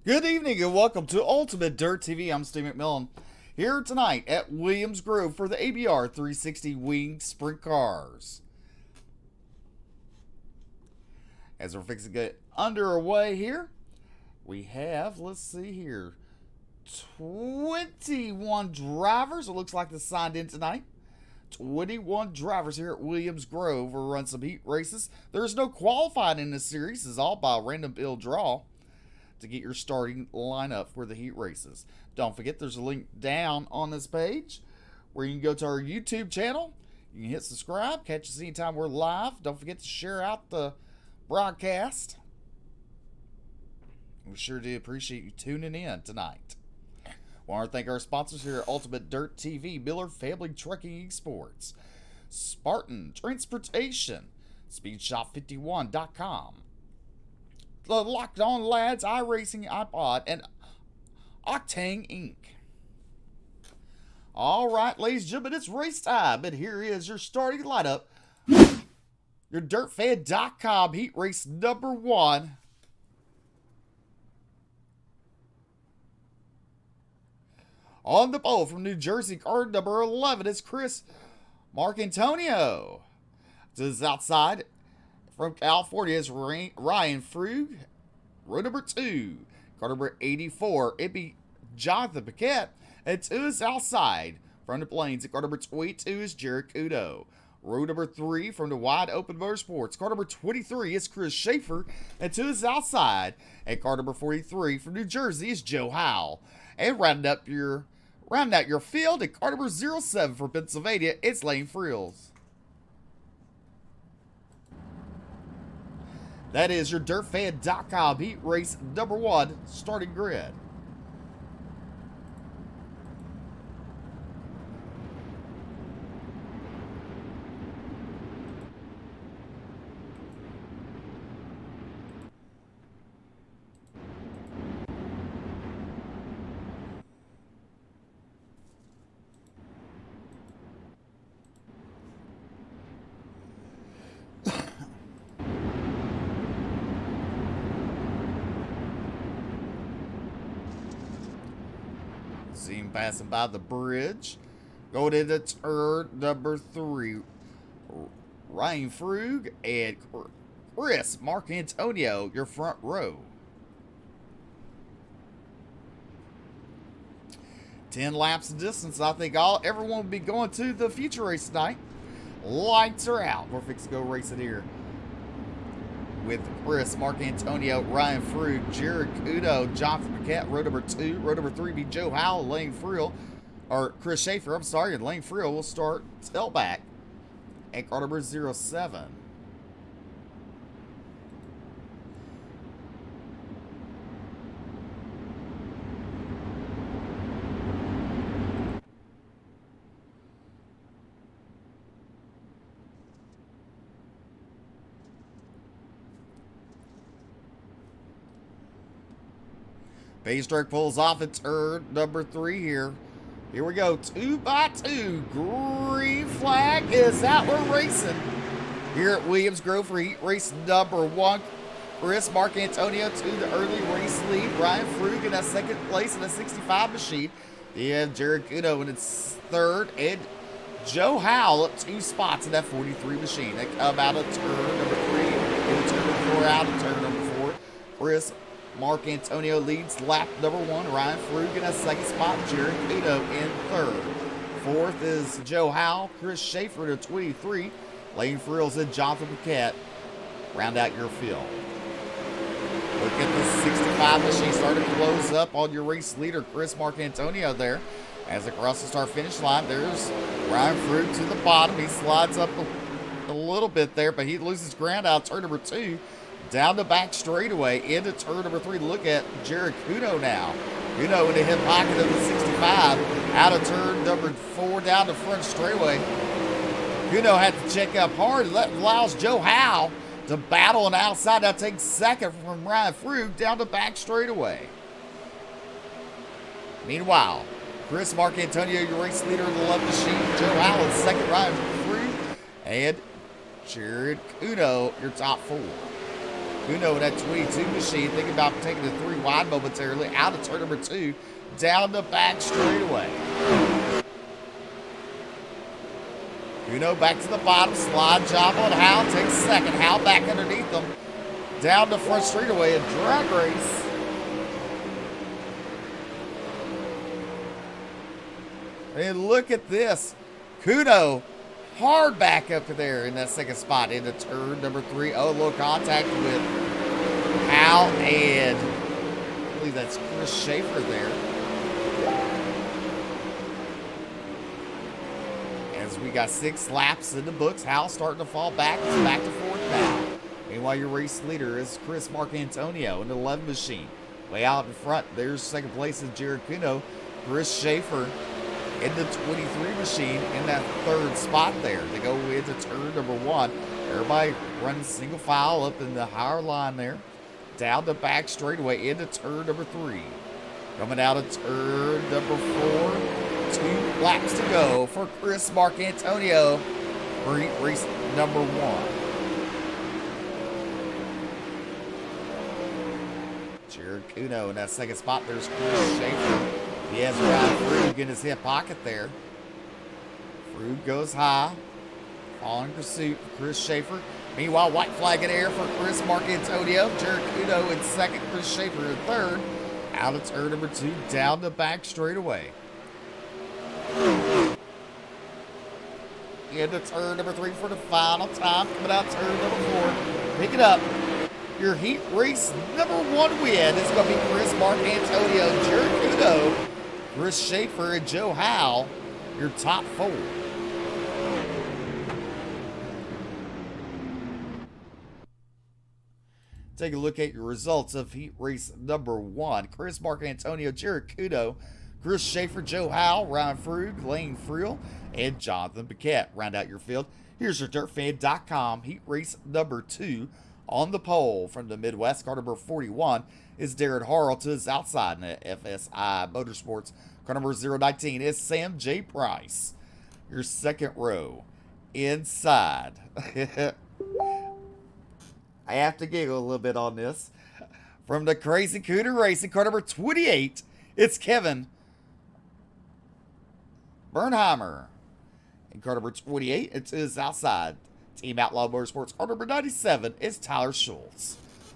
Good evening and welcome to Ultimate Dirt TV. I'm Steve McMillan here tonight at Williams Grove for the ABR 360 Winged Sprint Cars. As we're fixing to get underway here, we have, let's see here, 21 drivers. It looks like they signed in tonight. 21 drivers here at Williams Grove will run some heat races. There's no qualifying in this series. It's all by random build draw to get your starting lineup for the heat races. Don't forget there's a link down on this page where you can go to our YouTube channel. You can hit subscribe, catch us anytime we're live. Don't forget to share out the broadcast. We sure do appreciate you tuning in tonight. I want to thank our sponsors here at Ultimate Dirt TV, Miller Family Trucking Sports, Spartan Transportation, SpeedShop51.com, the Locked On Lads, iRacing, iPod, and Octane Inc. All right, ladies and gentlemen, it's race time, and here is your starting lineup. Your DirtFan.com heat race number 1. On the pole from New Jersey, car number 11 is Chris Marcantonio. To his outside, from California is Ryan Frug. Row number 2, car number 84, it'd be Jonathan Paquette. And to his outside, from the Plains, car number 22 is Jared Kudo. Row number 3 from the Wide Open Motorsports, car number 23 is Chris Schaefer. And to his outside, at car number 43 from New Jersey is Joe Howell. And rounding out your field at car number 07 from Pennsylvania, it's Lane Frills. That is your DirtFan.com heat race number 1 starting grid. See him passing by the bridge. Going into turn number 3. Ryan Frug and Chris Marcantonio, your front row. 10 laps of distance. I think everyone will be going to the feature race tonight. Lights are out. We're fixing to go racing here with Chris Marcantonio, Ryan Frug, Jared Kudo, Jonathan Paquette, row number 2. Row number 3 be Joe Howell, Lane Frill, or Chris Schaefer, I'm sorry, and Lane Frill will start tailback at car number 07. Pacetrack pulls off at turn number 3 here. Here we go, 2 by 2. Green flag is out. We're racing here at Williams Grove for heat race number 1. Chris Marcantonio to the early race lead. Ryan Frug in that second place in a 65 machine. And Jared Kudo in its third. And Joe Howell at 2 spots in that 43 machine. They come out of turn number 3. In turn number 4 out of turn number 4. Chris Marcantonio leads lap number 1. Ryan Frug in a second spot. Jared Kudo in third. Fourth is Joe Howell. Chris Schaefer to 23. Lane Frills and Jonathan Paquette round out your field. Look at the 65 machine starting to close up on your race leader, Chris Marcantonio there. As across the start finish line, there's Ryan Frug to the bottom. He slides up a little bit there, but he loses ground out turn number 2. Down the back straightaway into turn number 3. Look at Jared Kudo now. Kudo in the hip pocket of the 65. Out of turn number 4 down the front straightaway. Kudo had to check up hard. That allows Joe Howell to battle on the outside. That takes second from Ryan Frug down the back straightaway. Meanwhile, Chris Marcantonio, your race leader in the left machine. Joe Howell, second. Ryan Frug. And Jared Kudo, your top 4. Kuno in that 22 machine, thinking about taking the 3 wide momentarily out of turn number 2, down the back straightaway. Kuno back to the bottom, slide job on Hal, takes second. Hal back underneath them, down the front straightaway, a drag race. And look at this. Kuno hard back up there in that second spot into turn number 3. Oh, low contact with Hal and I believe that's Chris Schaefer there. As we got 6 laps in the books, Hal starting to fall back. It's back to 4th now. Meanwhile, your race leader is Chris Marcantonio in the 11 machine. Way out in front, there's second place is Jared Kuno. Chris Schaefer in the 23 machine in that 3rd spot there. They go into turn number 1. Everybody running single file up in the higher line there. Down the back straightaway into turn number 3. Coming out of turn number 4. 2 laps to go for Chris Marcantonio for race number 1. Jared Kuno in that second spot. There's Chris Schaefer. He has Ryan Frug in his hip pocket there. Frug goes high. Following pursuit for Chris Schaefer. Meanwhile, white flag in air for Chris Marcantonio. Jared Kuno in second. Chris Schaefer in third. Out of turn number 2. Down the back straightaway. Into turn number 3 for the final time. Coming out turn number 4. Pick it up. Your heat race number 1 win is going to be Chris Marcantonio, Jared Kuno, Chris Schaefer, and Joe Howell, your top 4. Take a look at your results of heat race number 1. Chris Marcantonio, Jared Kuno, Chris Schaefer, Joe Howell, Ryan Frug, Lane Friel, and Jonathan Paquette round out your field. Here's your DirtFan.com heat race number 2. On the pole from the Midwest, car number 41 is Darren Harrell. To his outside in the FSI Motorsports, car number 019 is Sam J. Price. Your second row inside. I have to giggle a little bit on this. From the Crazy Cooter Racing, car number 28, it's Kevin Bernheimer. And car number 28, it's his outside. Team Outlaw Motorsports, car number 97 is Tyler Schultz.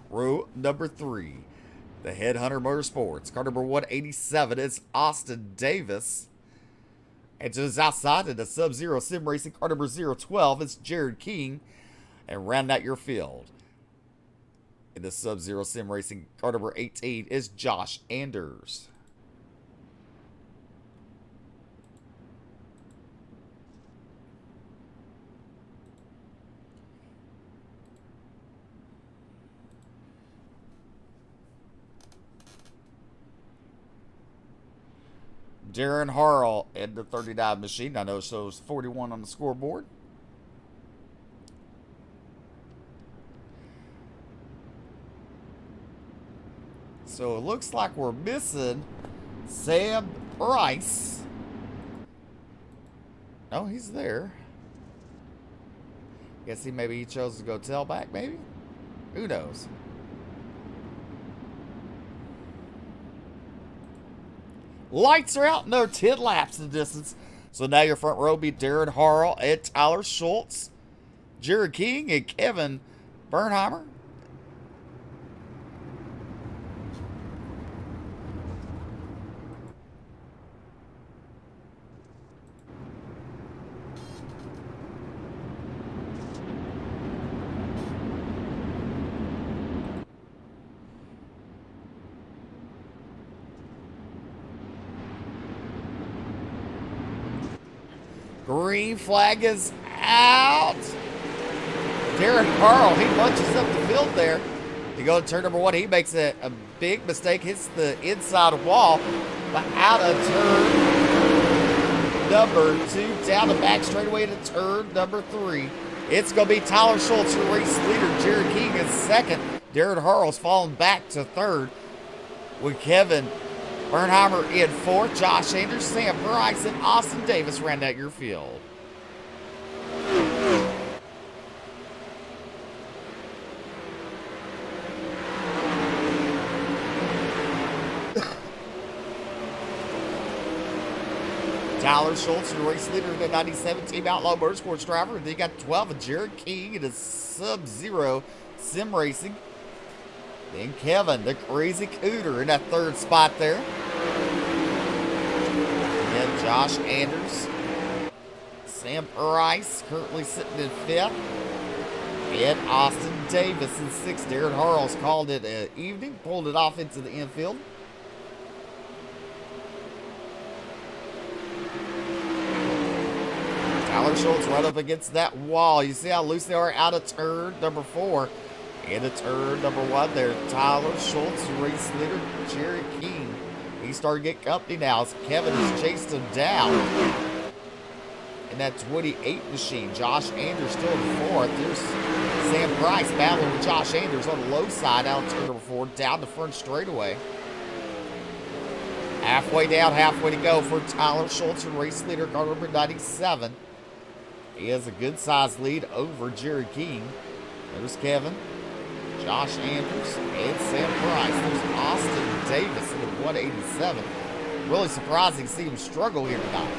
Row number 3, the Headhunter Motorsports, car number 187 is Austin Davis. And to his outside in the Sub-Zero Sim Racing, car number 012 is Jared King. And round out your field in the Sub-Zero Sim Racing, car number 18 is Josh Anders. Darren Harrell in the 39 machine. I know it shows 41 on the scoreboard. So it looks like we're missing Sam Price. No, he's there. Guess maybe he chose to go tailback, maybe? Who knows? Lights are out, and there are 10 laps in the distance. So now your front row will be Darren Harrell and Tyler Schultz, Jared King, and Kevin Bernheimer. Green flag is out. Darren Harrell, he punches up the field there. To go to turn number 1, he makes a big mistake, hits the inside wall, but out of turn number 2, down the back straightaway to turn number 3. It's going to be Tyler Schultz, your race leader. Jared King is second. Darren Harrell's falling back to third with Kevin Bernheimer in fourth. Josh Anders, Sam Price, and Austin Davis round out your field. Tyler Schultz, your race leader in the 97 Team Outlaw Motorsports driver. And then you got 12 of Jared King in a Sub-Zero Sim Racing. Then Kevin, the Crazy Cooter, in that third spot there. And Josh Anders. Sam Price currently sitting in fifth. And Austin Davis in sixth. Darren Harrell's called it an evening, pulled it off into the infield. Tyler Schultz right up against that wall. You see how loose they are out of turn number 4. Into turn number 1 there. Tyler Schultz, race leader, Jerry King. He started to get company now as Kevin has chased him down. In that 28 machine, Josh Anders still in fourth. There's Sam Price battling with Josh Anders on the low side out of turn number 4, down the front straightaway. Halfway down, halfway to go for Tyler Schultz, race leader, car number 97. He has a good-sized lead over Jerry King. There's Kevin, Josh Anders, and Sam Price. There's Austin Davis in the 187. Really surprising to see him struggle here tonight.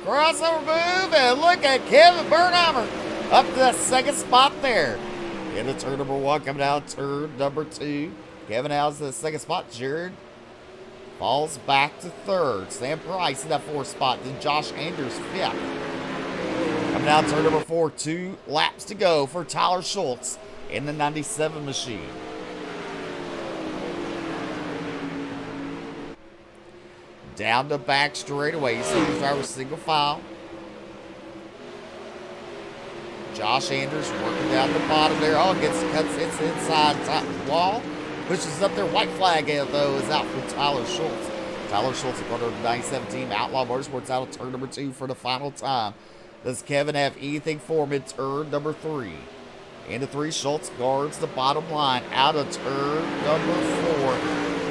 Crossover move, and look at Kevin Bernheimer up to that second spot there. Into turn number 1, coming out turn number 2. Kevin out to the second spot. Jared falls back to third. Sam Price in that 4th spot. Then Josh Anders 5th. Coming out turn number 4, 2 laps to go for Tyler Schultz in the 97 machine. Down the back straightaway. You see the driver single file. Josh Anders working down the bottom there. Oh, cuts its inside top wall. Pushes up there. White flag, though, is out for Tyler Schultz. Tyler Schultz in front of the 917 Outlaw Motorsports out of turn number 2 for the final time. Does Kevin have anything for him in turn number 3? Into 3, Schultz guards the bottom line out of turn number 4.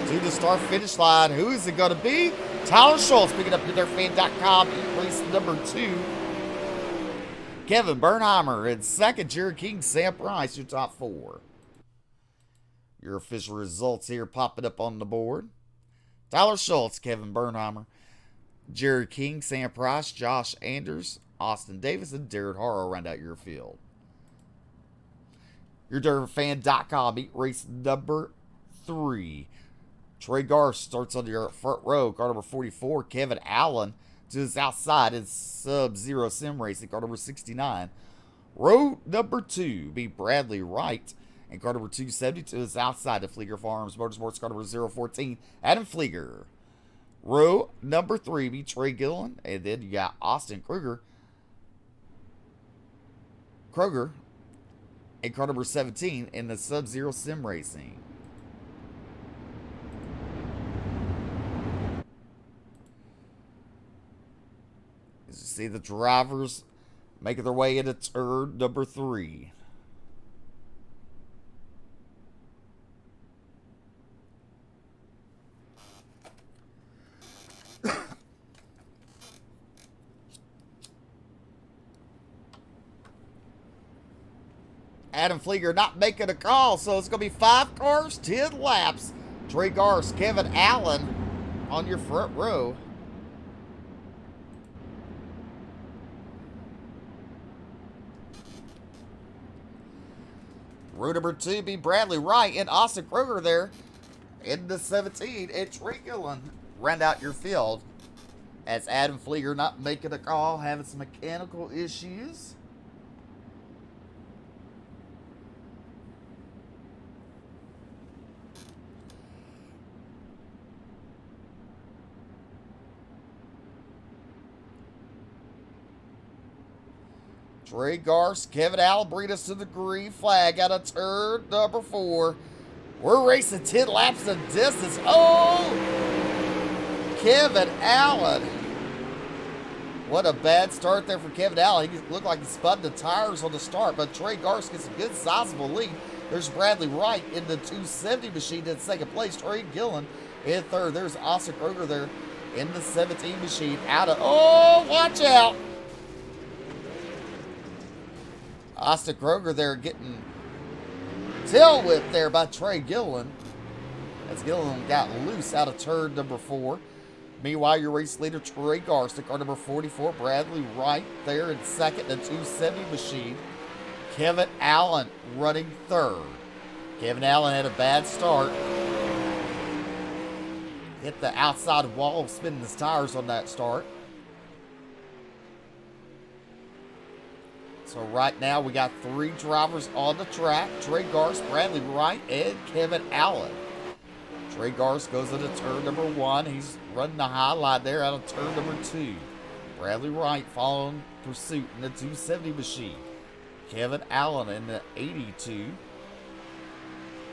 To the start-finish line. Who is it going to be? Tyler Schultz picking up DirtFan.com race number 2. Kevin Bernheimer in second. Jared King, Sam Price, your top 4. Your official results here popping up on the board. Tyler Schultz, Kevin Bernheimer, Jared King, Sam Price, Josh Anders, Austin Davis, and Darren Harrell round out your field. Your DirtFan.com race number 3. Trey Garst starts on your front row, car number 44. Kevin Allen to his outside in Sub-Zero Sim Racing, car number 69. Row number 2 be Bradley Wright, and car number 270 to his outside to Flieger Farms Motorsports, car number 014, Adam Flieger. Row number 3 be Trey Gillen, and then you got Austin Kroger, and car number 17 in the Sub-Zero Sim Racing. As you see the drivers making their way into turn number 3. Adam Flieger not making a call, so it's going to be 5 cars, 10 laps. Trey Garst, Kevin Allen on your front row. Row number 2 be Bradley Wright and Austin Kroger there in the 17. And Trey Gillen round out your field as Adam Flieger not making a call, having some mechanical issues. Trey Garst, Kevin Allen bring us to the green flag out of turn number 4. We're racing 10 laps of distance. Oh! Kevin Allen. What a bad start there for Kevin Allen. He looked like he spun the tires on the start, but Trey Garst gets a good sizable lead. There's Bradley Wright in the 270 machine in second place. Trey Gillen in third. There's Austin Kroger there in the 17 machine. Out of, oh, watch out. Austin Kroger there getting tail whipped there by Trey Gilliland. As Gilliland got loose out of turn number 4. Meanwhile, your race leader, Trey Garst, car number 44, Bradley Wright there in second, the 270 machine. Kevin Allen running third. Kevin Allen had a bad start. Hit the outside wall, spinning his tires on that start. So right now we got 3 drivers on the track. Trey Garst, Bradley Wright, and Kevin Allen. Trey Garst goes into turn number 1. He's running the high line there out of turn number 2. Bradley Wright following pursuit in the 270 machine. Kevin Allen in the 82.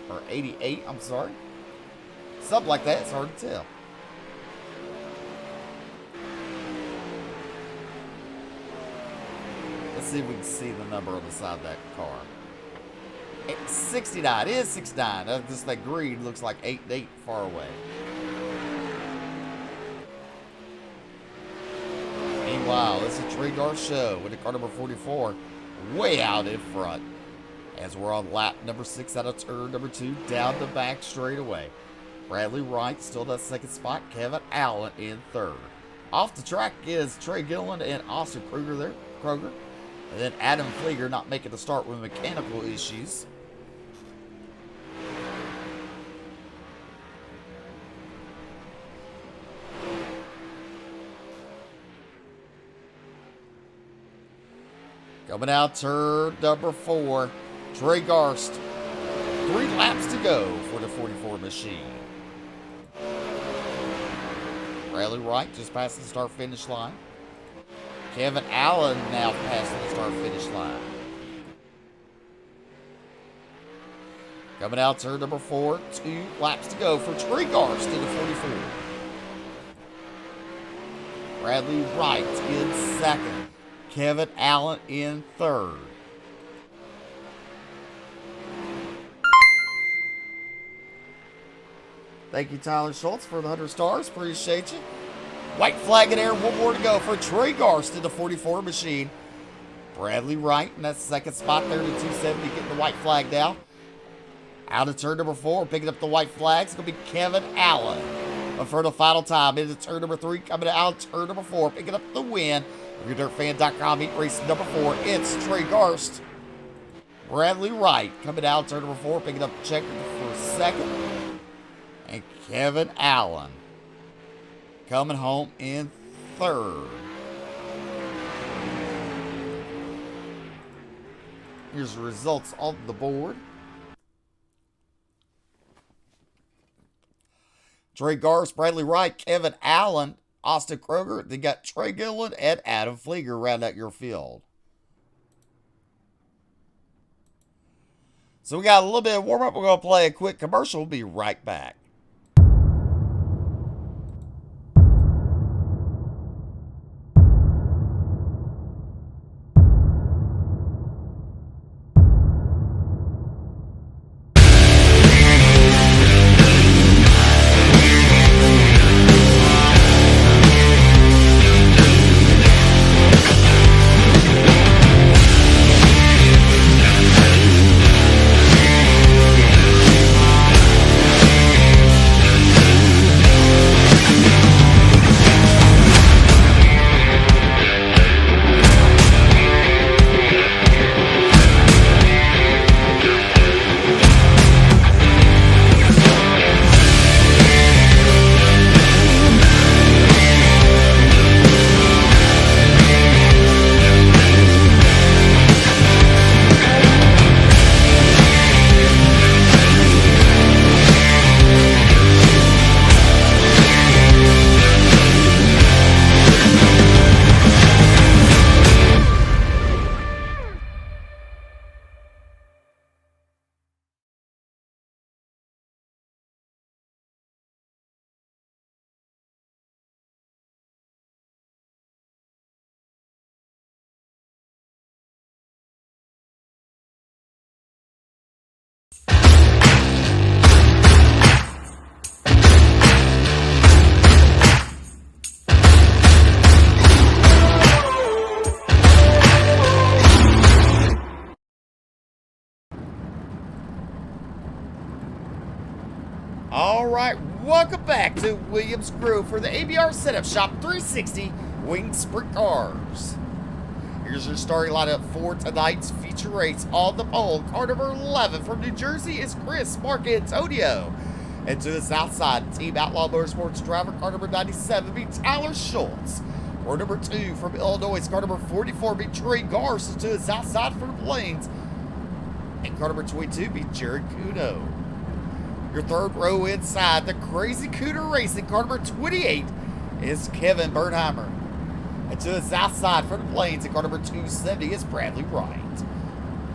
Or 88, I'm sorry. Something like that, it's hard to tell. Let's see if we can see the number on the side of that car. It's 69. It is 69. Just that green looks like 8 and 8 far away. Meanwhile, it's a Trey Garst show with the car number 44 way out in front. As we're on lap number 6 out of turn number 2, down the back straightaway. Bradley Wright still in that second spot. Kevin Allen in third. Off the track is Trey Gilliland and Austin Kroger there. And then Adam Flieger not making the start with mechanical issues. Coming out turn number 4, Trey Garst. 3 laps to go for the 44 machine. Bradley Wright just passing the start-finish line. Kevin Allen now passing the start-finish line. Coming out turn number 4, 2 laps to go for Trey Garst in the 44. Bradley Wright in second. Kevin Allen in third. Thank you, Tyler Schultz, for the 100 stars. Appreciate you. White flag in air. 1 more to go for Trey Garst in the 44 machine. Bradley Wright in that second spot there to 270, getting the white flag down. Out of turn number 4, picking up the white flags. It's going to be Kevin Allen. But for the final time, into turn number 3, coming out of turn number 4, picking up the win. RealDirtFan.com, heat race number 4. It's Trey Garst. Bradley Wright coming out turn number 4, picking up the checker for second. And Kevin Allen coming home in third. Here's the results on the board. Trey Garst, Bradley Wright, Kevin Allen, Austin Kroger. They got Trey Gilliland and Adam Flieger round out your field. So we got a little bit of warm-up. We're going to play a quick commercial. We'll be right back. right, welcome back to Williams Grove for the ABR Setup Shop 360 Winged Sprint Cars. Here's your starting lineup for tonight's feature race on the pole. Car number 11 from New Jersey is Chris Marcantonio. And to the south side, Team Outlaw Motorsports driver, car number 97, be Tyler Schultz. Car number 2 from Illinois, car number 44, be Trey Garce. And to the south side from the Plains, and car number 22, be Jared Kuno. Your third row inside, the Crazy Cooter Racing, car number 28, is Kevin Bernheimer. And to the south side from the Plains, and car number 270 is Bradley Wright.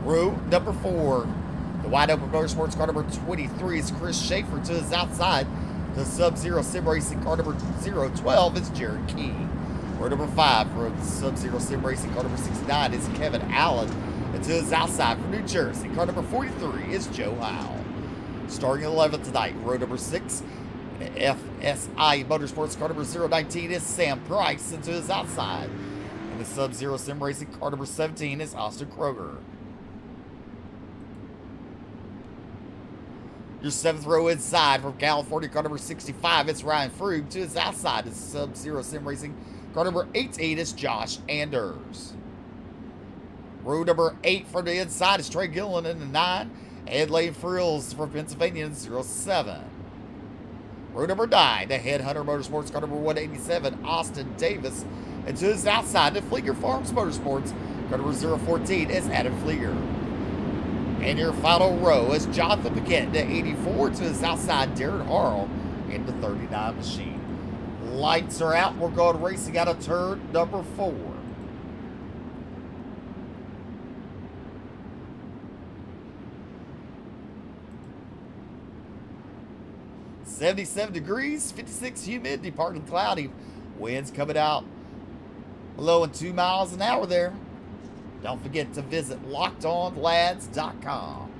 Row number 4, the Wide Open Motorsports, car number 23 is Chris Schaefer. To the south side, the Sub-Zero Sim Racing, car number 012 is Jared King. Row number 5 for the Sub-Zero Sim Racing, car number 69 is Kevin Allen. And to the south side from New Jersey, car number 43 is Joe Howell. Starting at 11 tonight, row number 6, FSI Motorsports, car number 019 is Sam Price. And to his outside, and the Sub-Zero Sim Racing, car number 17 is Austin Kroger. Your 7th row inside from California, car number 65, it's Ryan Frug. To his outside is Sub-Zero Sim Racing, car number 18 is Josh Anders. Row number 8 from the inside is Trey Gillen in the 9. Ed Lane Frills from Pennsylvania in 07. Row number 9, the Headhunter Motorsports, car number 187, Austin Davis. And to his outside, the Flieger Farms Motorsports, car number 014 is Adam Flieger. And your final row is Jonathan Paquette, the 84, to his outside, Darren Harrell in the 39 machine. Lights are out. We're going racing out of turn number 4. .77 degrees, 56 humidity, partly cloudy. Winds coming out blowing 2 miles an hour there. Don't forget to visit LockedOnLads.com.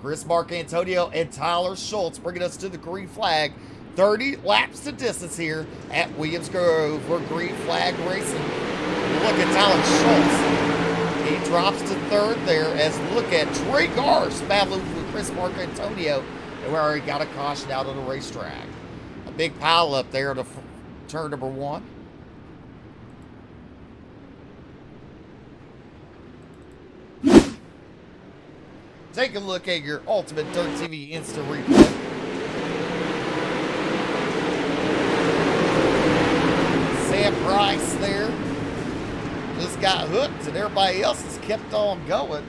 Chris Marcantonio and Tyler Schultz bringing us to the green flag. 30 laps to distance here at Williams Grove for green flag racing. Look at Tyler Schultz. He drops to third there as look at Trey Garce battling with Chris Marcantonio, and we already got a caution out on the racetrack. A big pile up there to turn number 1. Take a look at your Ultimate Dirt TV Instant Replay. Sam Price there just got hooked, and everybody else has kept on going.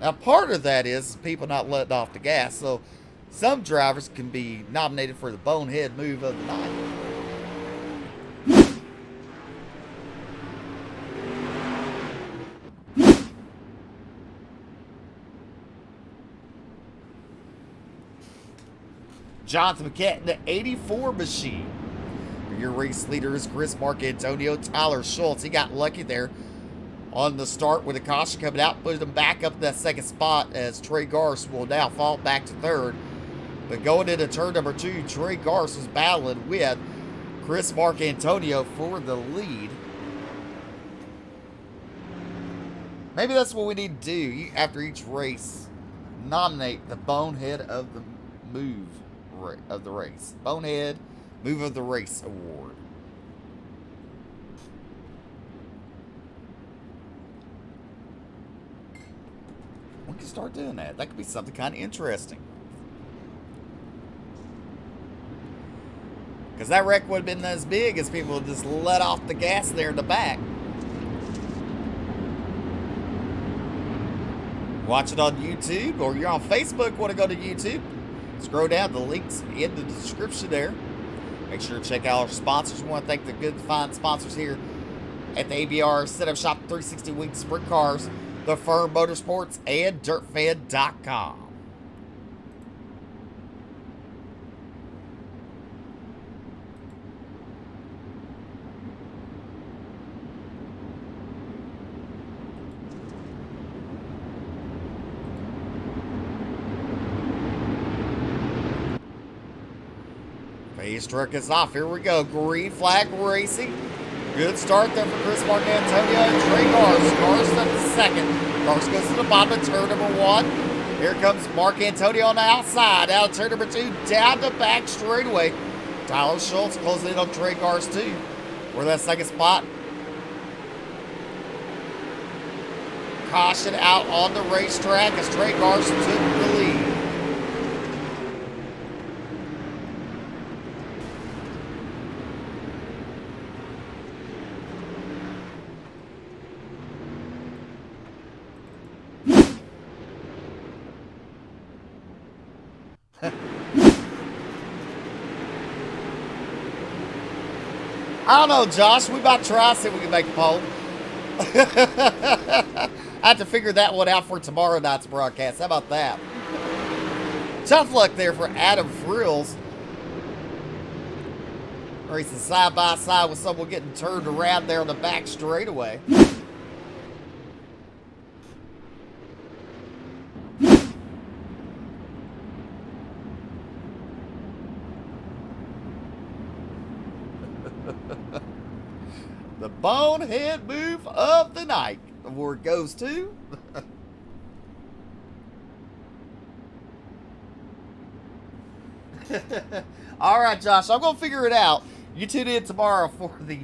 Now, part of that is people not letting off the gas, so some drivers can be nominated for the bonehead move of the night. Jonathan Paquette in the 84 machine. Your race leader is Chris Marcantonio. Tyler Schultz, he got lucky there on the start with a caution coming out, put him back up to that second spot as Trey Garce will now fall back to third. But going into turn number 2, Trey Garce was battling with Chris Marcantonio for the lead. Maybe that's what we need to do after each race. Nominate the bonehead of the move of the race. Bonehead Move of the Race Award. We can start doing that. That could be something kind of interesting. Because that wreck would have been as big as people just let off the gas there in the back. Watch it on YouTube, or you're on Facebook, want to go to YouTube, scroll down, the links in the description there. Make sure to check out our sponsors. We want to thank the good, fine sponsors here at the ABR Setup Shop 360 Winged Sprint Cars, The Firm Motorsports, and DirtFed.com. Phase truck is off. Here we go. Green flag racing. Good start there for Chris Marcantonio and Trey Garst. Garst at the second. Garst goes to the bottom of turn number 1. Here comes Marcantonio on the outside. Out of turn number 2, down the back straightaway. Tyler Schultz closing in on Trey Garst too for that second spot. Caution out on the racetrack as Trey Garst took the lead. I don't know, Josh. We about to try, see if we can make a pole. I have to figure that one out for tomorrow night's broadcast. How about that? Tough luck there for Adam Frills. Racing side by side with someone getting turned around there on the back straightaway. The bonehead move of the night. Where it goes to. All right, Josh. I'm going to figure it out. You tune in tomorrow for the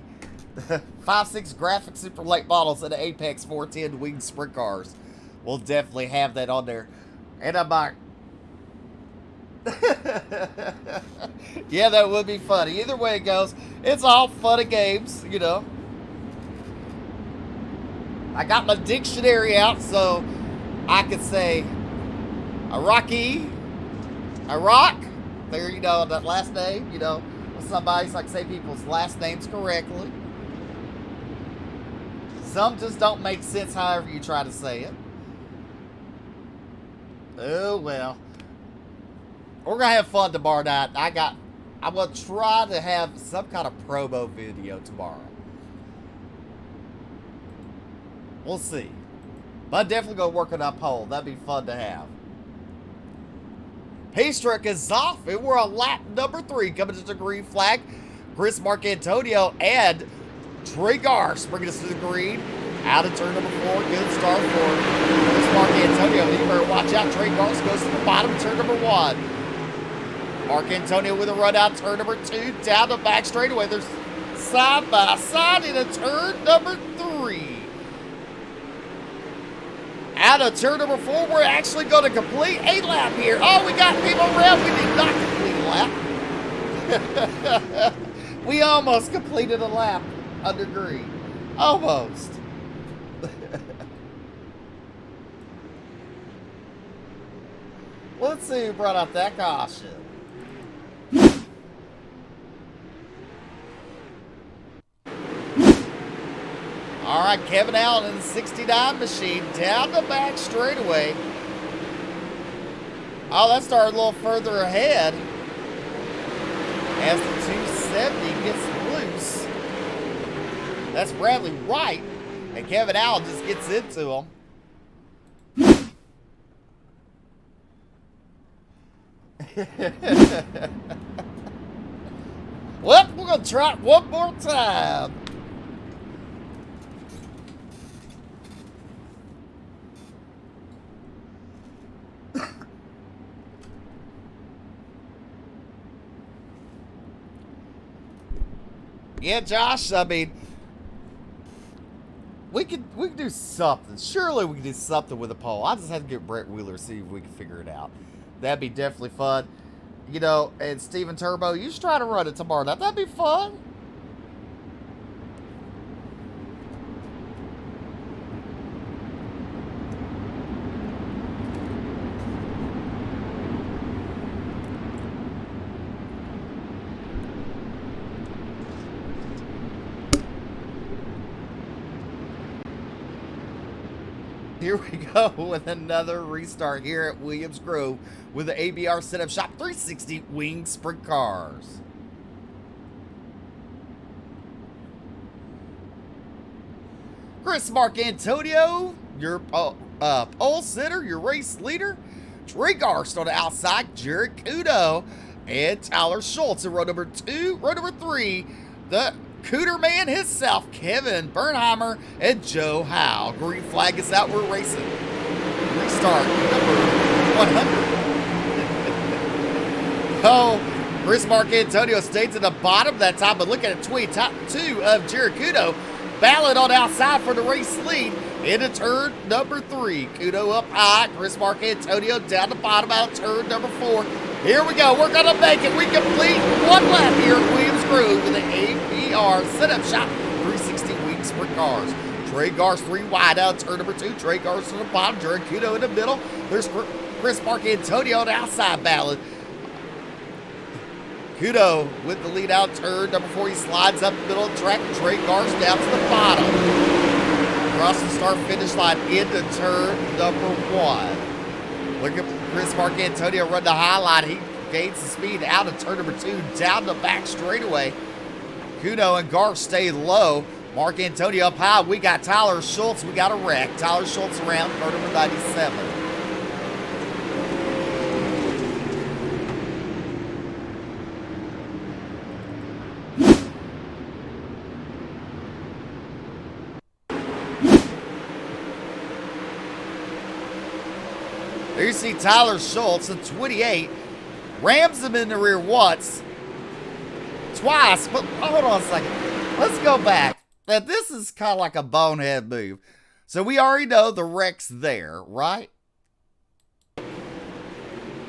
5.6 graphic super late models and the Apex 410 winged sprint cars. We'll definitely have that on there. And I'm like, yeah, that would be funny. Either way it goes, it's all fun and games, you know. I got my dictionary out so I could say Iraq, there, you know, that last name, you know, somebody's like say people's last names correctly. Some just don't make sense however you try to say it. Oh, well. We're going to have fun tomorrow night. I'm going to try to have some kind of promo video tomorrow. We'll see. But I'm definitely going to work on that pole. That'd be fun to have. Pace truck is off, and we're on lap number 3 coming to the green flag. Chris Marcantonio and Trey Garst bringing us to the green. Out of turn number 4. Good start for Chris Marcantonio. You better watch out. Trey Garst goes to the bottom of turn number 1. Marcantonio with a run out turn number 2. Down the back straightaway. There's side by side in a turn number 3. Out of turn number 4, we're actually going to complete a lap here. Oh, we got people around. We did not complete a lap. We almost completed a lap under green. Almost. Let's see who brought out that caution. All right, Kevin Allen in the 69 machine down the back straightaway. Oh, that started a little further ahead as the 270 gets loose. That's Bradley Wright, and Kevin Allen just gets into him. Well, we're going to try it one more time. Yeah, Josh, I mean, we could do something. Surely we can do something with a pole. I just have to get Brett Wheeler, see if we can figure it out. That'd be definitely fun. You know, and Steven Turbo, you should try to run it tomorrow night. That'd be fun. Here we go with another restart here at Williams Grove with the ABR Setup Shop 360 winged sprint cars. Chris Marcantonio, your pole sitter, your race leader. Trey Garst on the outside, Jared Kudo, and Tyler Schultz in row number 2. Row number 3, the Cooter Man himself, Kevin Bernheimer, and Joe Howe. Green flag is out. We're racing. Restart number 100. Oh, Chris Marcantonio stays at the bottom that time, but look at it, top 2 of Jared Kudo. Ballard on outside for the race lead into turn number 3. Kudo up high. Chris Marcantonio down the bottom out of turn number 4. Here we go. We're going to make it. We complete one lap here at Williams Grove with the APR setup shot. 360 weeks for cars. Trey Gars 3 wide out turn number 2. Trey Gars to the bottom. Jared Kudo in the middle. There's Chris Marcantonio on the outside Ballard. Kudo with the lead out turn number 4. He slides up the middle of the track. Trey Gars down to the bottom. Across the start-finish line into turn number 1. Look at Chris Marcantonio run the highlight. He gains the speed out of turn number 2, down the back straightaway. Kudo and Gars stay low. Marcantonio up high. We got Tyler Schultz. We got a wreck. Tyler Schultz around car number 97. There you see Tyler Schultz at 28. Rams him in the rear once. Twice. But hold on a second. Let's go back. Now, this is kind of like a bonehead move. So we already know the wreck's there, right?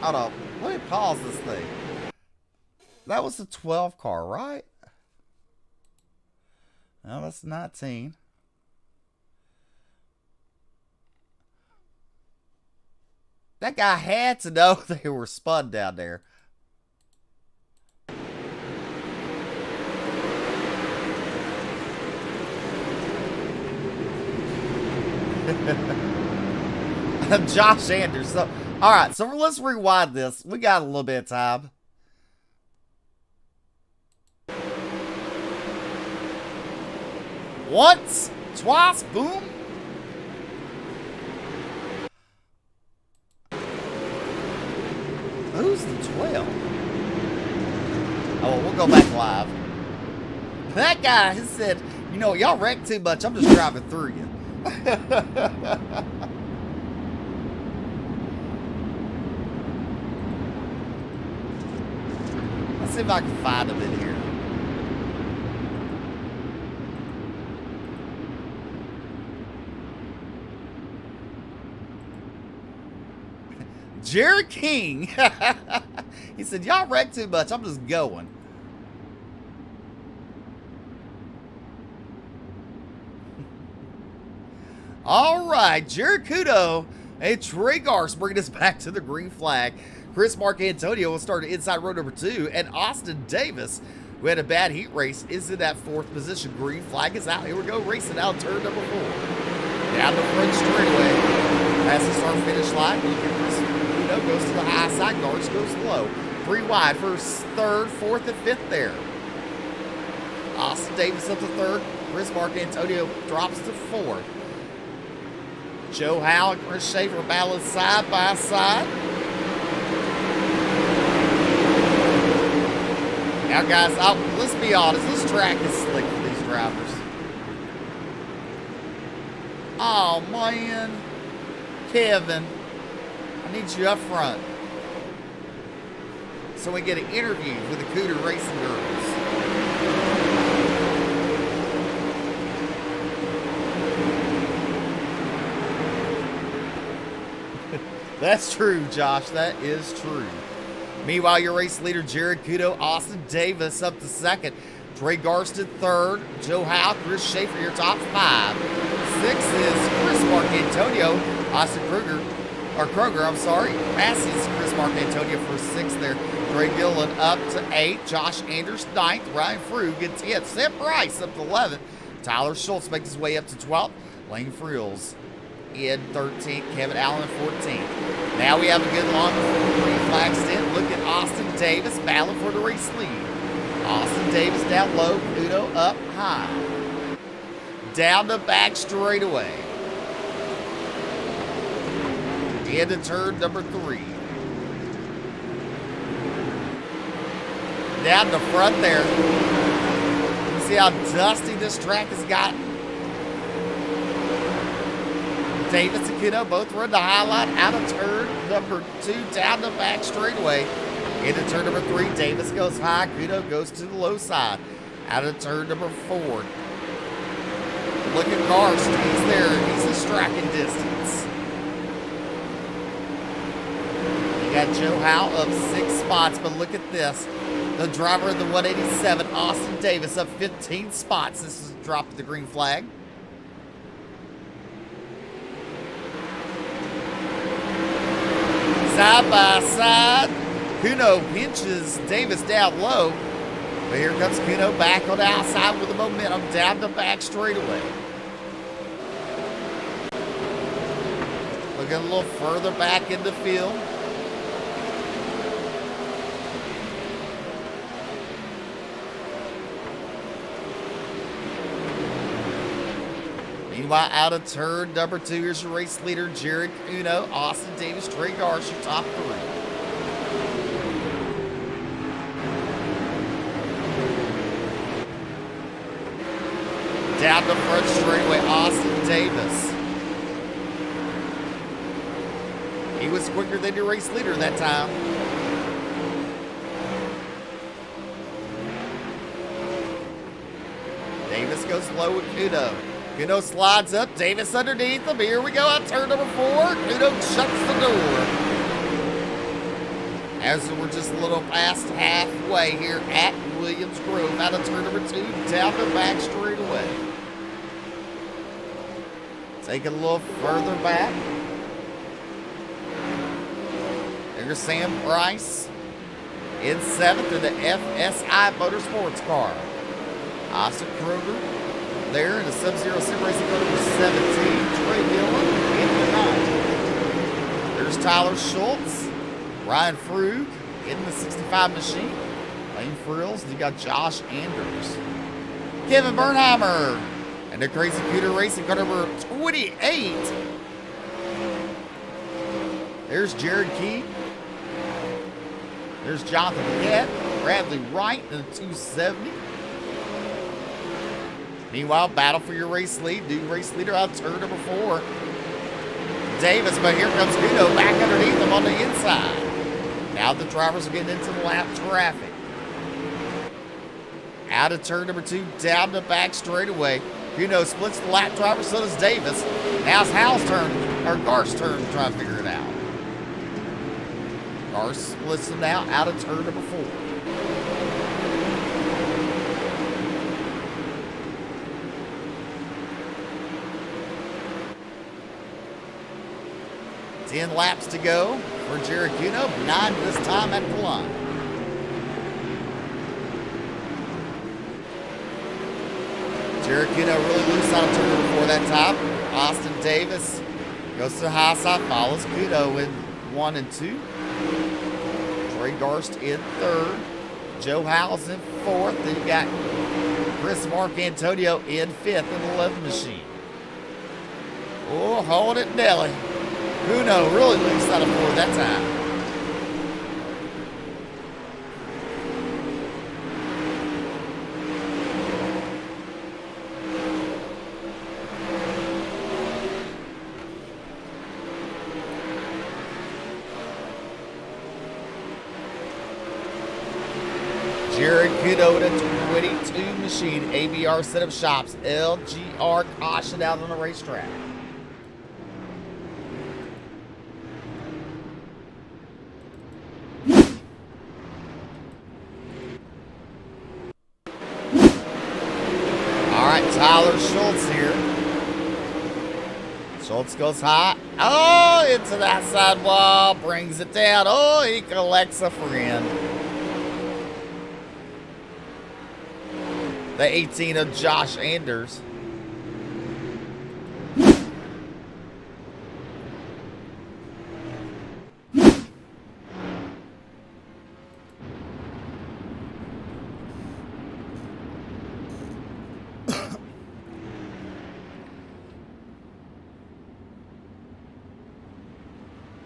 Hold on. Let me pause this thing. That was the 12 car, right? No, that's 19. That guy had to know they were spun down there. Josh Anders. So, all right, so let's rewind this. We got a little bit of time. Once, twice, boom. Who's the 12? Oh, we'll go back live. That guy has said, you know, y'all wreck too much. I'm just driving through you. Let's see if I can find him in here. Jared King. He said, y'all wreck too much. I'm just going. All right. Jared Kudo and Trey Gars bringing us back to the green flag. Chris Marcantonio will start inside row number 2. And Austin Davis, who had a bad heat race, is in that 4th position. Green flag is out. Here we go. Racing out turn number 4. Down the front straightaway. Past the start finish line. Goes to the high side. Gars goes low. 3 wide for 3rd, 4th, and 5th there. Austin Davis up to 3rd. Chris Marcantonio drops to 4th. Joe Howe and Chris Schaefer battle side by side. Now, guys, let's be honest. This track is slick for these drivers. Oh, man. Kevin. I need you up front so we get an interview with the Cooter Racing girls. That's true, Josh. That is true. Meanwhile, your race leader, Jared Kudo, Austin Davis up to 2nd. Trey Garston 3rd. Joe Howe, Chris Schaefer, your top 5. 6 is Chris Marcantonio, Austin Kroger, passes Chris Marcantonio for 6th there. Trey Gillen up to 8. Josh Anders 9th. Ryan Frug gets 10th. Sam Price up to 11th. Tyler Schultz makes his way up to 12th. Lane Friels in 13th. Kevin Allen in 14th. Now we have a good long green flag stint. Look at Austin Davis battling for the race lead. Austin Davis down low. Kudo up high. Down the back straightaway. Into turn number 3. Down the front there. see how dusty this track has gotten? Davis and Kuno both run the highlight out of turn number 2 down the back straightaway. Into turn number 3, Davis goes high, Kuno goes to the low side. Out of turn number 4. Look at Garst, he's there, he's a striking distance. You got Joe Howe up 6 spots, but look at this. The driver of the 187, Austin Davis, up 15 spots. This is a drop of the green flag. Side by side, Kuno pinches Davis down low. But here comes Kuno back on the outside with the momentum down the back straightaway. Looking a little further back in the field. Meanwhile, out of turn number 2, here's your race leader, Jared Kuno, Austin Davis, Trey Garst, your top 3. Down the front straightaway, Austin Davis. He was quicker than your race leader that time. Davis goes low with Kuno. Kuno slides up, Davis underneath him. Here we go, out turn number 4. Kuno shuts the door. As we're just a little past halfway here at Williams Grove, out of turn number 2, down the back straightaway. Take it a little further back. There's Sam Price in 7th in the FSI Motorsports car. Austin Kroger there in the Sub-Zero Sim Racing car number 17. Trey Dillon in the 9. There's Tyler Schultz. Ryan Frug in the 65 machine. Lane Frills. You got Josh Anders. Kevin Bernheimer and the Crazy Cooter Racing car number 28. There's Jared Key. There's Jonathan Paquette, Bradley Wright in the 270. Meanwhile, battle for your race lead. New race leader out turn number 4. Davis, but here comes Kuno back underneath him on the inside. Now the drivers are getting into the lap traffic. Out of turn number 2, down the back straightaway. Kuno splits the lap driver, so does Davis. Now it's Hal's turn, or Garst's turn to try to figure it out. Garst splits them now out of turn number 4. Ten laps to go for Jared Kuno, 9 this time at the line. Jared Kuno really loose on turn number 4 that time. Austin Davis goes to the high side, follows Kuno in 1 and 2. Trey Garst in 3rd. Joe Howes in 4th. Then you got Chris Marcantonio in 5th in the 11 machine. Oh, hold it, Nelly. Kuno really loose out of 4 that time. Jared Kuno in a 22 machine, ABR Setup Shops, LGR caution out on the racetrack. All right, Tyler Schultz here. Schultz goes high. Oh, into that side wall, brings it down. Oh, he collects a friend. The 18 of Josh Anders.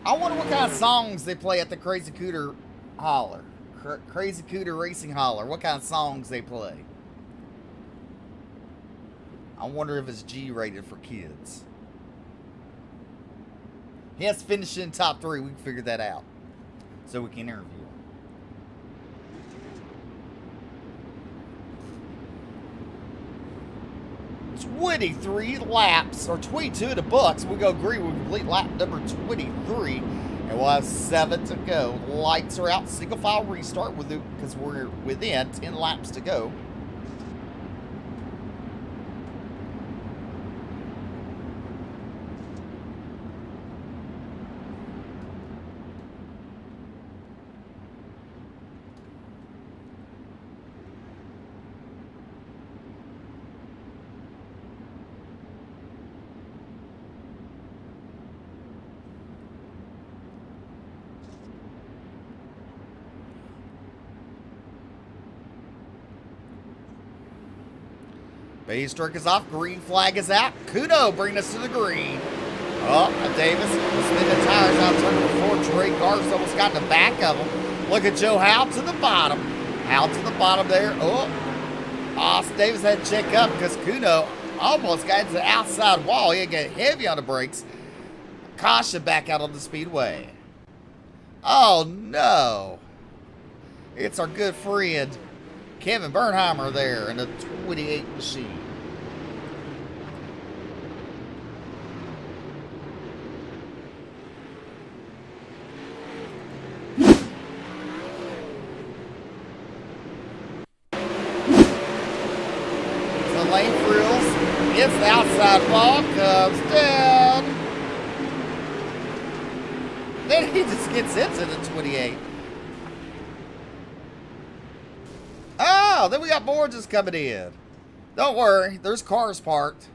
I wonder what kind of songs they play at the Crazy Cooter Holler. Crazy Cooter Racing Holler. What kind of songs they play. I wonder if it's G-rated for kids. He has to finish in top 3. We can figure that out. So we can interview him. 23 laps, or 22 in the books. We go green. We complete lap number 23. And we'll have 7 to go. Lights are out. Single file restart with it because we're within 10 laps to go. Base truck is off. Green flag is out. Kuno bringing us to the green. Oh, Davis spinning the tires out turn number 4. Trey Garst almost got in the back of him. Look at Joe Howe to the bottom. Howe to the bottom there. Oh, Austin Davis had to check up because Kuno almost got into the outside wall. He had to get heavy on the brakes. Caution back out on the speedway. Oh, no. It's our good friend Kevin Bernheimer there in the 28 machine. The lane frills. It's the outside wall. Comes down. Then he just gets into the 28. Oh, then we got more just coming in. Don't worry, there's cars parked.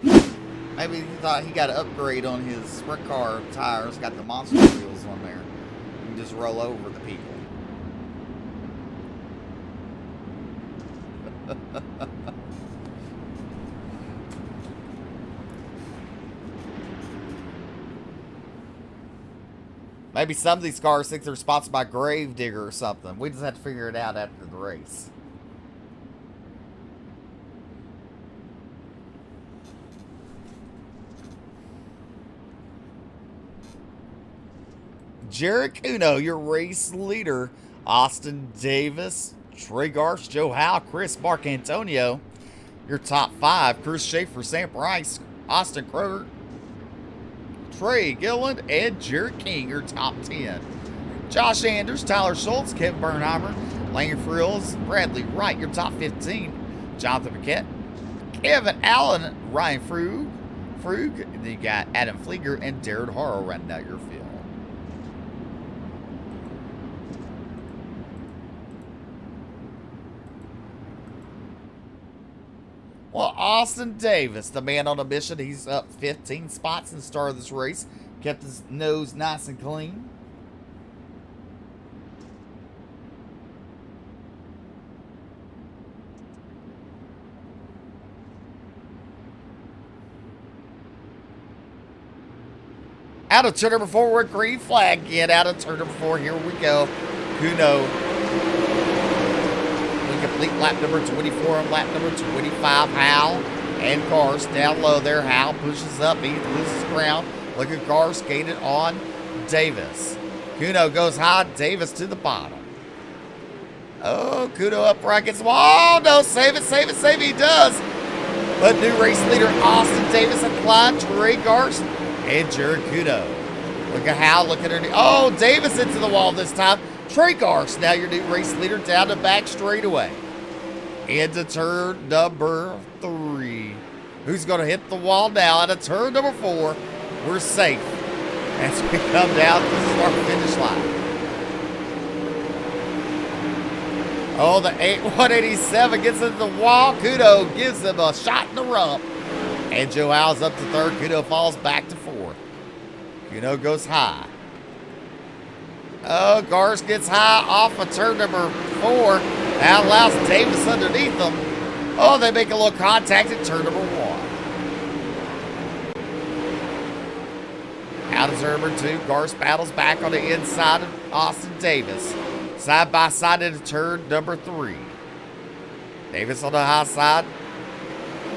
Maybe he thought he got an upgrade on his sprint car tires, got the monster wheels on there. You can just roll over the people. Maybe some of these cars think they're sponsored by Gravedigger or something. We just have to figure it out after the race. Jared Kuno, your race leader. Austin Davis, Trey Garst, Joe Howe, Chris Marcantonio. Your top 5. Chris Schaefer, Sam Price, Austin Kroger, Trey Gilliland, and Jared King, your top 10. Josh Anders, Tyler Schultz, Kevin Bernheimer, Lane Frills, Bradley Wright, your top 15. Jonathan Paquette, Kevin Allen, Ryan Frug, then you got Adam Flieger and Darren Harrell rounding out your field. Well, Austin Davis, the man on a mission. He's up 15 spots in the start of this race. Kept his nose nice and clean. Out of turn number 4, we're green flag. Get out of turn number 4. Here we go. Kuno. Complete lap number 24 on lap number 25. Howe and Garst down low there. Howe pushes up. He loses ground. Look at Garst skated on Davis. Kuno goes high. Davis to the bottom. Oh, Kuno up right against the wall. Oh, no, save it, save it, save it. He does. But new race leader Austin Davis at the line. Trey Garst and Jared Kuno. Look at Howe. Look at her. Oh, Davis into the wall this time. Trey Garst, now your new race leader, down the back straightaway. Into turn number 3. Who's going to hit the wall now? Out of turn number 4, we're safe as we come down to the start-finish line. Oh, the 187 gets into the wall. Kuno gives him a shot in the rump. And Joe Howe's up to 3rd. Kuno falls back to 4th. Kuno goes high. Oh, Garst gets high off of turn number 4. That allows Davis underneath them. Oh, they make a little contact at turn number 1. Out of turn number 2, Garst battles back on the inside of Austin Davis. Side by side into turn number 3. Davis on the high side.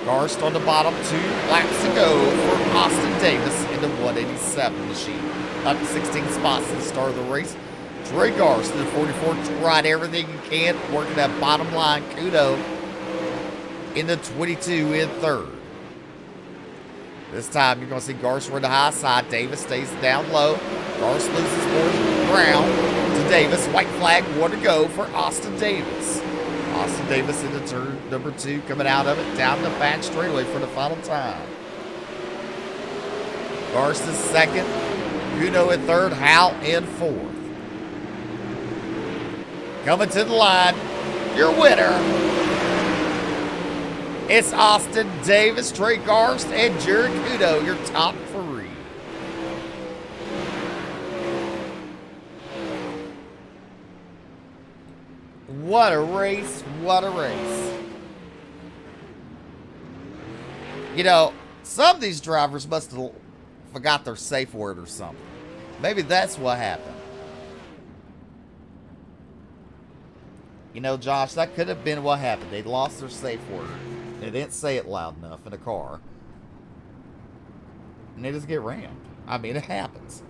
Garst on the bottom. 2 laps to go for Austin Davis in the 187 machine. Up to 16 spots at the start of the race. Trey Garst in the 44 tried everything he can, working that bottom line. Kudo in the 22 in third. This time you're going to see Garst on the high side. Davis stays down low. Garst loses more ground to Davis. White flag, 1 to go for Austin Davis. Austin Davis into turn number 2, coming out of it, down the back straightaway for the final time. Garst is second. Kudo in third. Hal in fourth. Coming to the line, your winner. It's Austin Davis, Trey Garst, and Jared Kudo, your top 3. What a race, what a race. You know, some of these drivers must have forgot their safe word or something. Maybe that's what happened. You know, Josh, that could have been what happened. They lost their safe word. They didn't say it loud enough in the car. And they just get rammed. I mean, it happens.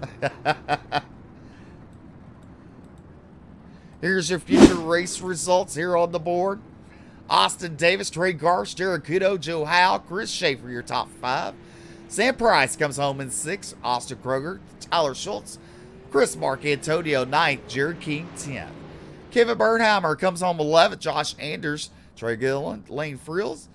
Here's your future race results here on the board. Austin Davis, Trey Garst, Jared Kudo, Joe Howe, Chris Schaefer, your top 5. Sam Price comes home in 6th. Austin Kroger, Tyler Schultz, Chris Marcantonio 9th. Jared King 10th. Kevin Bernheimer comes home 11th. Josh Anders, Trey Gillen, Lane Frills,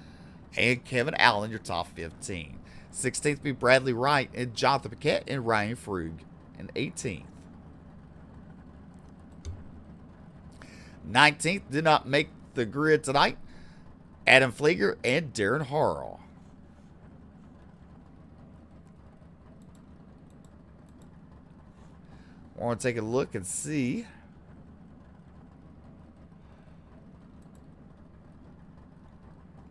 and Kevin Allen, your top 15. 16th be Bradley Wright and Jonathan Paquette and Ryan Frug in 18th. 19th did not make the grid tonight. Adam Flieger and Darren Harrell. I want to take a look and see.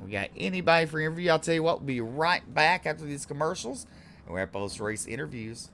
We got anybody for interview? I'll tell you what, we'll be right back after these commercials. And we have post-race interviews.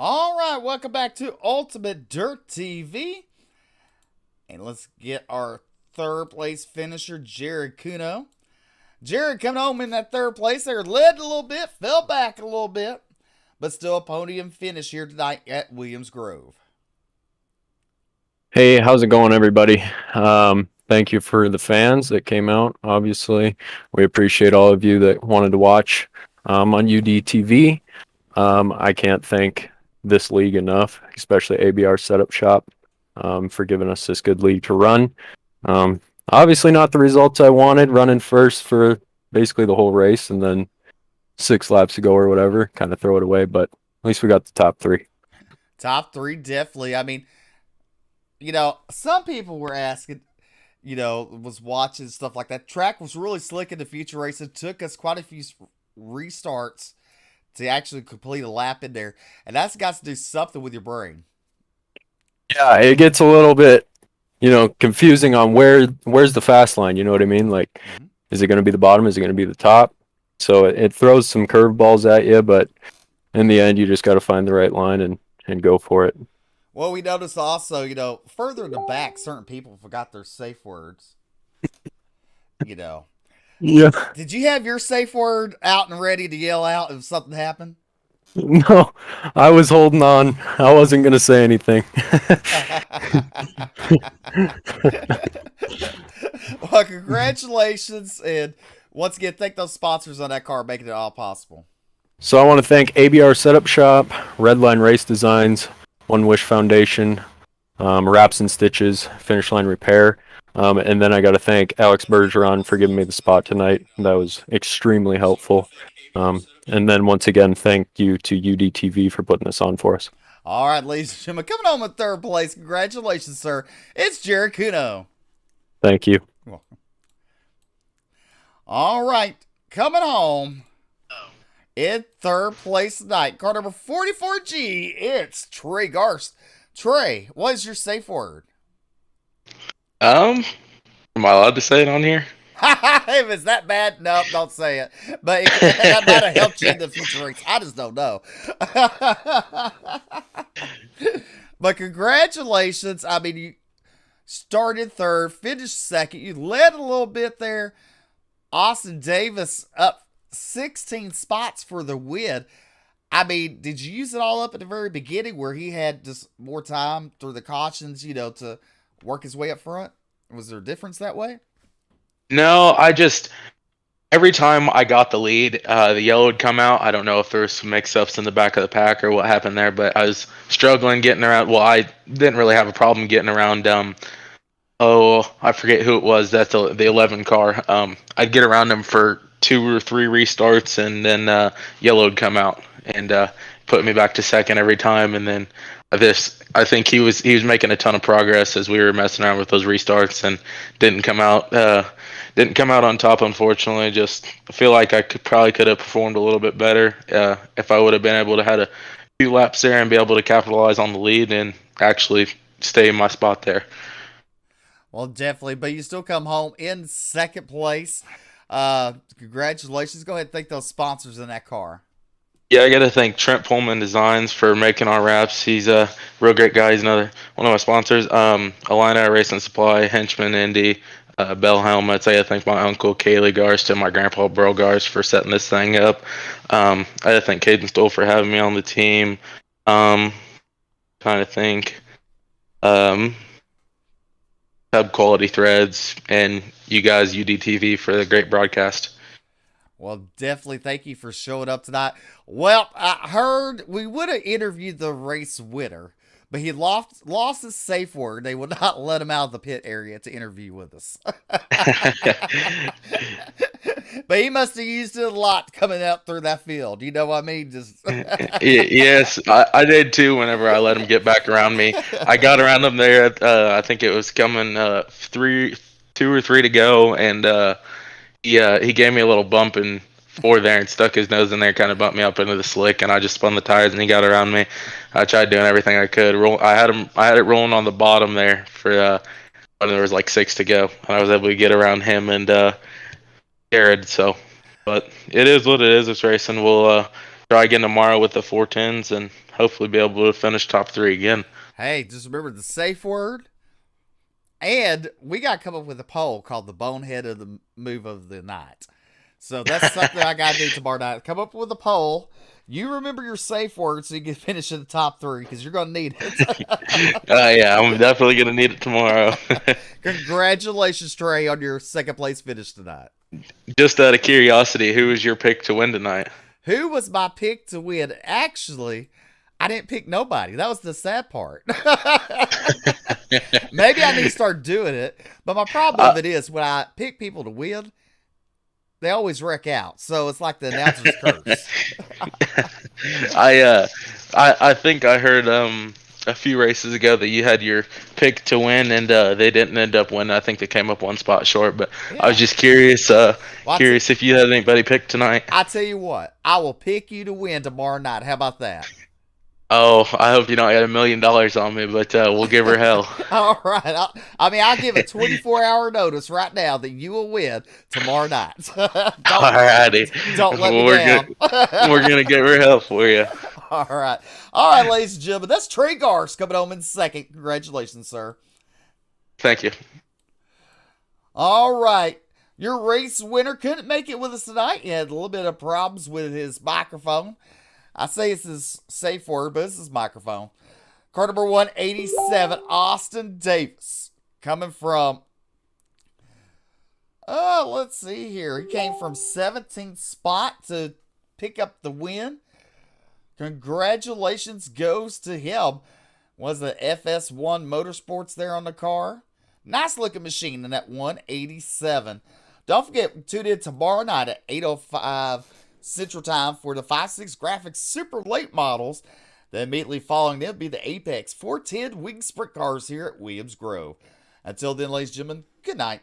All right, welcome back to Ultimate Dirt TV. And let's get our third place finisher, Jared Kuno. Jared coming home in that third place there, led a little bit, fell back a little bit, but still a podium finish here tonight at Williams Grove. Hey, how's it going, everybody? Thank you for the fans that came out. Obviously, we appreciate all of you that wanted to watch on UDTV. I can't thank this league enough, especially ABR Setup Shop, for giving us this good league to run. Obviously, not the results I wanted, running first for basically the whole race, and then 6 laps to go or whatever, kind of throw it away. But at least we got the top 3. Top 3, definitely. I mean, you know, some people were asking, you know, was watching stuff like that. Track was really slick in the future race. It took us quite a few restarts to actually complete a lap in there. And that's got to do something with your brain. Yeah, it gets a little bit, confusing on where's the fast line. You know what I mean? Like, Is it going to be the bottom? Is it going to be the top? So it throws some curveballs at you, but in the end, you just got to find the right line and go for it. Well, we noticed also, further in the back, certain people forgot their safe words. Yeah. Did you have your safe word out and ready to yell out if something happened? No, I was holding on. I wasn't gonna say anything. Well, congratulations, and once again, thank those sponsors on that car making it all possible. So I want to thank ABR Setup Shop, Redline Race Designs, One Wish Foundation, Wraps and Stitches, Finish Line Repair, and then I got to thank Alex Bergeron for giving me the spot tonight. That was extremely helpful. And then once again, thank you to UDTV for putting this on for us. All right, ladies and gentlemen, coming home in third place. Congratulations, sir. It's Jared Kuno. Thank you. All right, coming home in third place tonight, car number 44G. It's Trey Garst. Trey, what is your safe word? Am I allowed to say it on here? If it's that bad, nope, don't say it. But that might have helped you in the future race. I just don't know. But congratulations. I mean, you started third, finished second. You led a little bit there. Austin Davis up 16 spots for the win. I mean, did you use it all up at the very beginning where he had just more time through the cautions, to work his way up front? Was there a difference that way? No, every time I got the lead, the yellow would come out. I don't know if there was some mix-ups in the back of the pack or what happened there, but I was struggling getting around. Well, I didn't really have a problem getting around. I forget who it was. That's the 11 car. I'd get around him for 2 or 3 restarts, and then yellow would come out and put me back to second every time. And then I think he was making a ton of progress as we were messing around with those restarts, and didn't come out on top, unfortunately. I feel like I could have performed a little bit better if I would have been able to had a few laps there and be able to capitalize on the lead and actually stay in my spot there. Well, definitely, but you still come home in second place. Congratulations. Go ahead and thank those sponsors in that car. Yeah, I got to thank Trent Pullman Designs for making our wraps. He's a real great guy. He's another one of my sponsors. Alina Racing Supply, Henchman Indy, Bell Helmets. I got to thank my uncle Kaylee Garst and my grandpa Burl Garst for setting this thing up. I got to thank Caden Stoll for having me on the team. Trying to think. Hub Quality Threads and you guys, UDTV, for the great broadcast. Well, definitely thank you for showing up tonight. Well, I heard we would have interviewed the race winner, but he lost his safe word. They would not let him out of the pit area to interview with us. But he must have used it a lot coming out through that field. You know what I mean? Yes, I did too. Whenever I let him get back around me, I got around him there. I think it was coming 2 or 3 to go, and he gave me a little bump and 4 there and stuck his nose in there, kind of bumped me up into the slick, and I just spun the tires and he got around me. I tried doing everything I could. I had it rolling on the bottom there for when there was like 6 to go, and I was able to get around him and Jared. So, but it is what it is. It's racing. We'll try again tomorrow with the 410s and hopefully be able to finish top 3 again. Hey, just remember the safe word. And we got to come up with a poll called the bonehead of the move of the night. So that's something I got to do tomorrow night. Come up with a poll. You remember your safe word so you can finish in the top 3 because you're going to need it. Yeah, I'm definitely going to need it tomorrow. Congratulations, Trey, on your second place finish tonight. Just out of curiosity, who was your pick to win tonight? Who was my pick to win? Actually, I didn't pick nobody. That was the sad part. Maybe I need to start doing it. But my problem with it is when I pick people to win, they always wreck out. So it's like the announcer's curse. I think I heard a few races ago that you had your pick to win and they didn't end up winning. I think they came up 1 spot short. But yeah. I was just curious if you had anybody picked tonight. I tell you what, I will pick you to win tomorrow night. How about that? Oh, I hope you don't get $1 million on me, but we'll give her hell. All right. I'll give a 24-hour notice right now that you will win tomorrow night. Alrighty. Don't let me down. We're going to give her hell for you. All right, ladies and gentlemen. That's Trey Garst coming home in second. Congratulations, sir. Thank you. All right. Your race winner couldn't make it with us tonight. He had a little bit of problems with his microphone. I say it's his safe word, but it's his microphone. Car number 187, Austin Davis. Coming from, let's see here. He came from 17th spot to pick up the win. Congratulations goes to him. Was the FS1 Motorsports there on the car? Nice looking machine in that 187. Don't forget, tune in tomorrow night at 8:05 Central Time for the 5.6 Graphics Super Late models. Then immediately following them be the Apex 410 Wing Sprint cars here at Williams Grove. Until then, ladies and gentlemen, good night.